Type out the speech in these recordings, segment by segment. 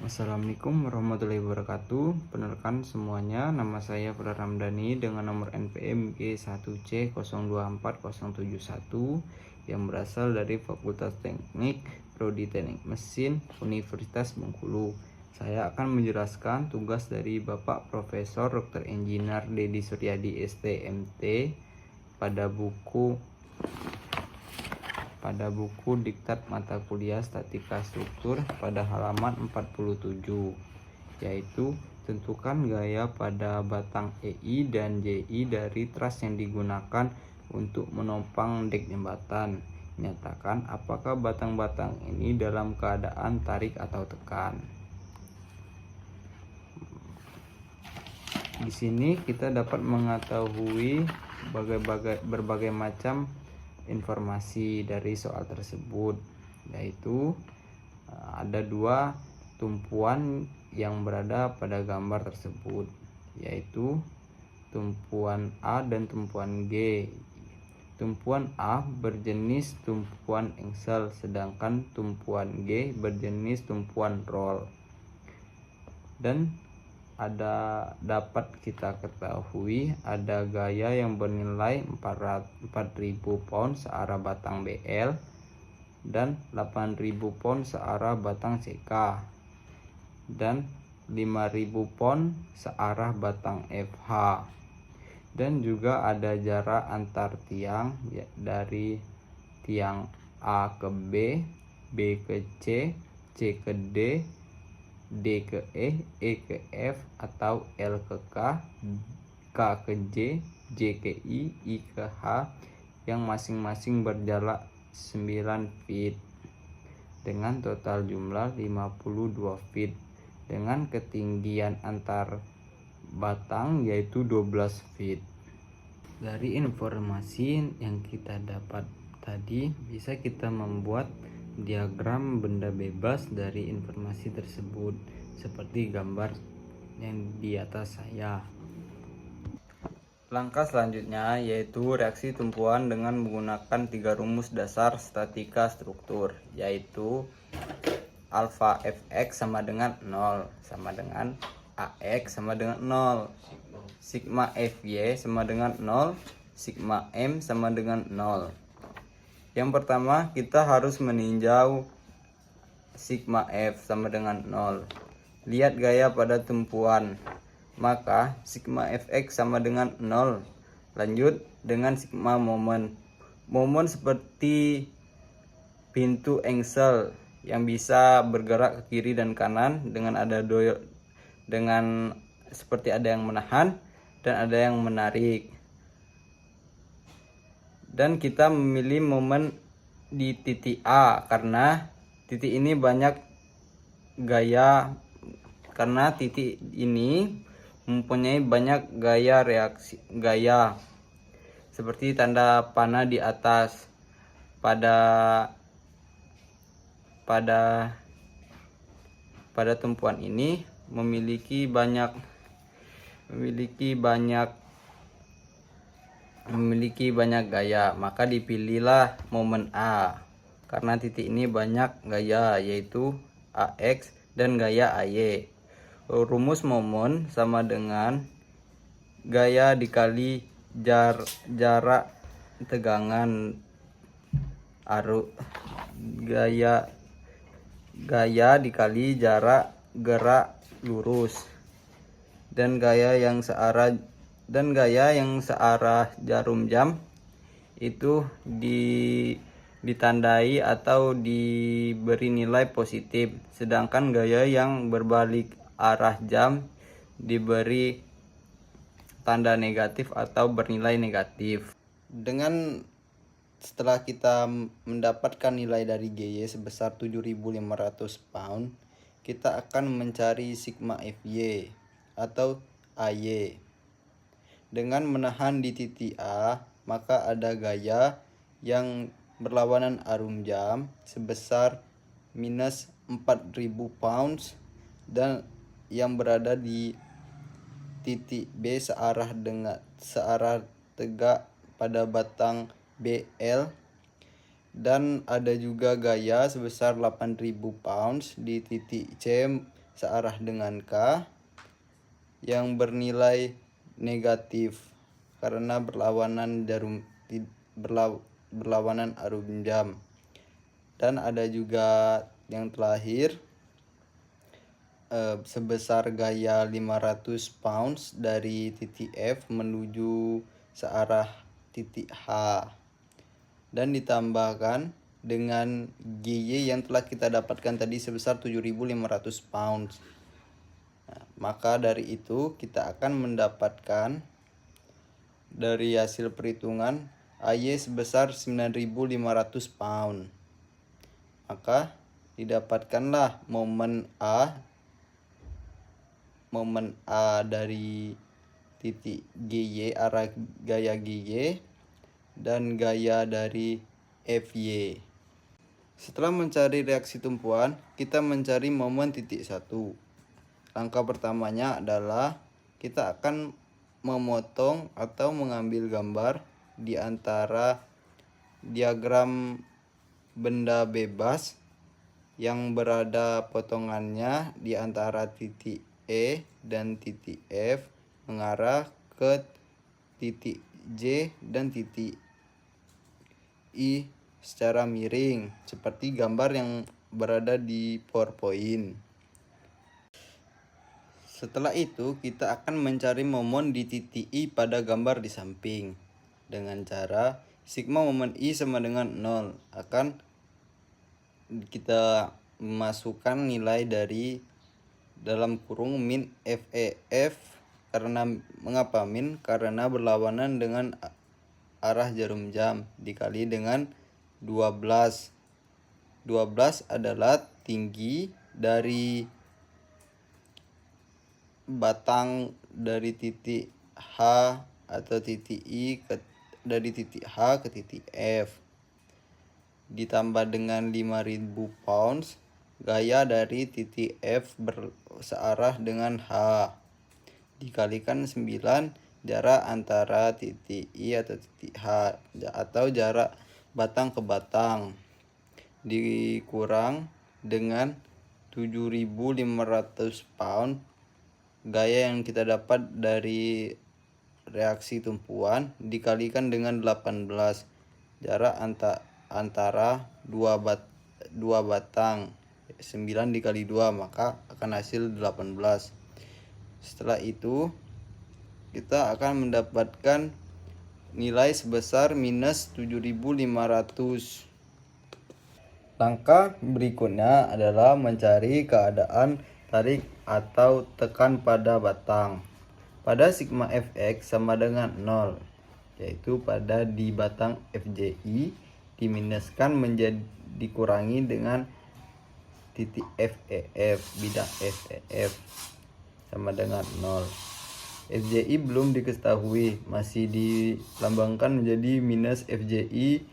Assalamualaikum warahmatullahi wabarakatuh. Perkenalkan semuanya, nama saya Fadlan Ramdhani dengan nomor NPM G1C024071 yang berasal dari Fakultas Teknik Prodi Teknik Mesin Universitas Bengkulu. Saya akan menjelaskan tugas dari Bapak Profesor Dr. Engineer Dedi Suryadi STMT pada buku Diktat Mata Kuliah Statika Struktur pada halaman 47, yaitu tentukan gaya pada batang EI dan JI dari tras yang digunakan untuk menopang dek jembatan. Nyatakan apakah batang-batang ini dalam keadaan tarik atau tekan. Di sini kita dapat mengetahui berbagai macam informasi dari soal tersebut, yaitu ada dua tumpuan yang berada pada gambar tersebut, yaitu tumpuan A dan tumpuan G. Tumpuan A berjenis tumpuan engsel, sedangkan tumpuan G berjenis tumpuan roll. Dan dapat kita ketahui ada gaya yang bernilai 4000 pound searah batang BL dan 8000 pound searah batang CK dan 5000 pound searah batang FH. Dan juga ada jarak antar tiang dari tiang A ke B, B ke C, C ke D, D ke E ke F atau L ke K, K ke J, J ke I ke H yang masing-masing berjarak 9 feet dengan total jumlah 52 feet dengan ketinggian antar batang yaitu 12 feet. Dari informasi yang kita dapat tadi, bisa kita membuat diagram benda bebas dari informasi tersebut seperti gambar yang di atas saya. Langkah selanjutnya yaitu reaksi tumpuan dengan menggunakan 3 rumus dasar statika struktur, yaitu alfa fx sama dengan 0 sama dengan ax sama dengan 0, sigma fy sama dengan 0, sigma m sama dengan 0. Yang pertama, kita harus meninjau sigma f sama dengan 0. Lihat gaya pada tumpuan, maka sigma fx sama dengan 0. Lanjut dengan sigma momen seperti pintu engsel yang bisa bergerak ke kiri dan kanan dengan seperti ada yang menahan dan ada yang menarik. Dan kita memilih momen di titik A karena titik ini banyak gaya, karena titik ini mempunyai banyak gaya seperti tanda panah di atas pada tumpuan ini memiliki banyak gaya, maka dipilihlah momen A karena titik ini banyak gaya yaitu AX dan gaya AY. Rumus momen sama dengan gaya dikali jarak tegangan gaya dikali jarak gerak lurus, dan gaya yang searah jarum jam itu ditandai atau diberi nilai positif, sedangkan gaya yang berbalik arah jam diberi tanda negatif atau bernilai negatif. Setelah kita mendapatkan nilai dari GY sebesar 7.500 pound, kita akan mencari sigma FY atau AY. Dengan menahan di titik A, maka ada gaya yang berlawanan arum jam sebesar minus 4.000 pounds dan yang berada di titik B searah tegak pada batang BL, dan ada juga gaya sebesar 8.000 pounds di titik C searah dengan K yang bernilai negatif karena berlawanan arus jam. Dan ada juga yang terakhir sebesar gaya 500 pounds dari titik F menuju searah titik H, dan ditambahkan dengan GY yang telah kita dapatkan tadi sebesar 7.500 pounds. Nah, maka dari itu kita akan mendapatkan dari hasil perhitungan AY sebesar 9.500 pound. Maka didapatkanlah momen A dari titik GY, arah gaya GY, dan gaya dari FY. Setelah mencari reaksi tumpuan, kita mencari momen titik 1. Langkah pertamanya adalah kita akan memotong atau mengambil gambar di antara diagram benda bebas yang berada potongannya di antara titik E dan titik F mengarah ke titik J dan titik I secara miring seperti gambar yang berada di PowerPoint. Setelah itu kita akan mencari momen di titik I pada gambar di samping dengan cara sigma momen I sama dengan 0. Akan kita masukkan nilai dari dalam kurung min FEF. Karena mengapa min? Karena berlawanan dengan arah jarum jam dikali dengan 12. 12 adalah tinggi dari batang dari titik H atau titik I dari titik H ke titik F, ditambah dengan 5.000 pounds gaya dari titik F searah dengan H, dikalikan 9 jarak antara titik I atau titik H atau jarak batang ke batang, dikurang dengan 7.500 pound gaya yang kita dapat dari reaksi tumpuan dikalikan dengan 18 jarak antara dua batang. 9 dikali 2 maka akan hasil 18. Setelah itu kita akan mendapatkan nilai sebesar minus 7.500. Langkah berikutnya adalah mencari keadaan tarik atau tekan pada batang pada sigma Fx sama dengan 0, yaitu pada di batang FJI diminuskan menjadi dikurangi dengan titik FEF, bidang FEF sama dengan 0. FJI belum diketahui, masih dilambangkan menjadi minus FJI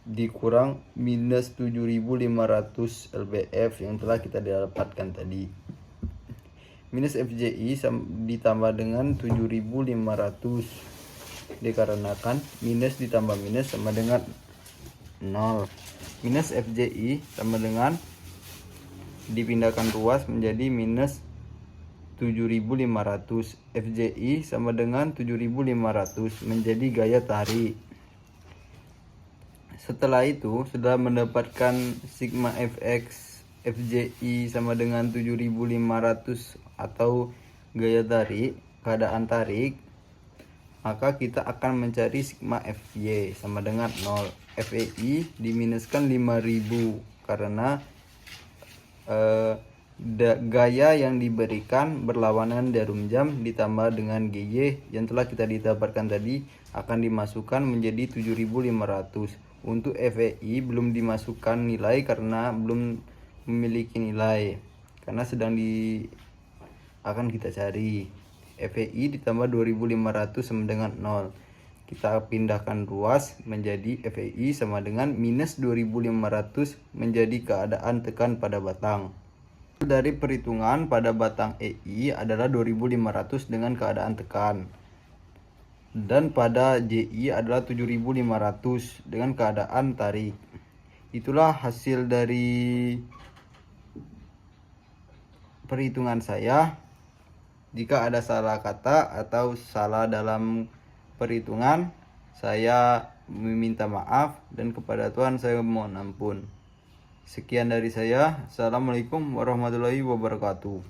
dikurang minus 7.500 lbf yang telah kita dapatkan tadi. Minus FJI ditambah dengan 7.500 dikarenakan minus ditambah minus sama dengan 0. Minus FJI sama dengan dipindahkan ruas menjadi minus 7.500. FJI sama dengan 7.500 menjadi gaya tarik. Setelah itu, sudah mendapatkan sigma Fx FJI sama dengan 7.500 atau gaya tarik, keadaan tarik, maka kita akan mencari sigma Fy sama dengan 0. FEI diminuskan 5.000 karena gaya yang diberikan berlawanan jarum jam ditambah dengan GY yang telah kita didapatkan tadi akan dimasukkan menjadi 7.500. Untuk FEI belum dimasukkan nilai karena belum memiliki nilai, karena sedang akan kita cari. FEI ditambah 2.500 sama dengan 0. Kita pindahkan ruas menjadi FEI sama dengan minus 2.500 menjadi keadaan tekan pada batang. Dari perhitungan pada batang EI adalah 2.500 dengan keadaan tekan. Dan pada JI adalah 7.500 dengan keadaan tarik. Itulah hasil dari perhitungan saya. Jika ada salah kata atau salah dalam perhitungan, saya meminta maaf dan kepada Tuhan saya mohon ampun. Sekian dari saya. Assalamualaikum warahmatullahi wabarakatuh.